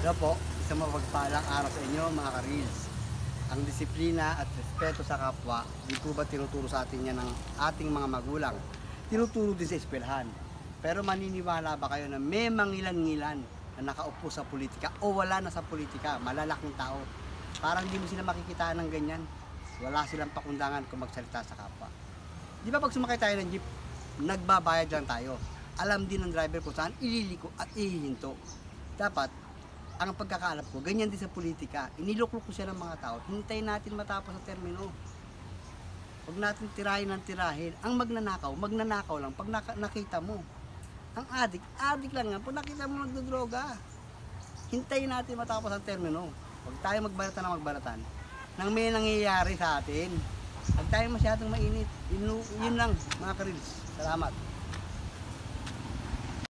Hello po, isang mapagpalang araw sa inyo mga ka-reels. Ang disiplina at respeto sa kapwa, di po ba tinuturo sa atin yan ng ating mga magulang? Tinuturo din sa eskwelahan. Pero maniniwala ba kayo na may mangilan-ngilan na nakaupo sa politika o wala na sa politika, malalaking tao? Parang hindi mo sila makikitaan ng ganyan. Wala silang pakundangan kung magsalita sa kapwa. Di ba pag sumakay tayo ng jeep, nagbabayad lang tayo. Alam din ng driver kung saan ililiko at ihihinto. Dapat, ang pagkakaalam ko, ganyan din sa politika. Iniluklok ko siya ng mga tao. Hintayin natin matapos ang termino. Huwag natin tirahin ng tirahin. Ang magnanakaw, magnanakaw lang pag nakita mo. Ang adik lang yan. Pag nakita mo nagdodroga, hintayin natin matapos ang termino. Huwag tayo magbalatan ng magbalatan nang may nangyayari sa atin. Huwag tayo masyadong mainit. Yun lang, mga ka-reels. Salamat.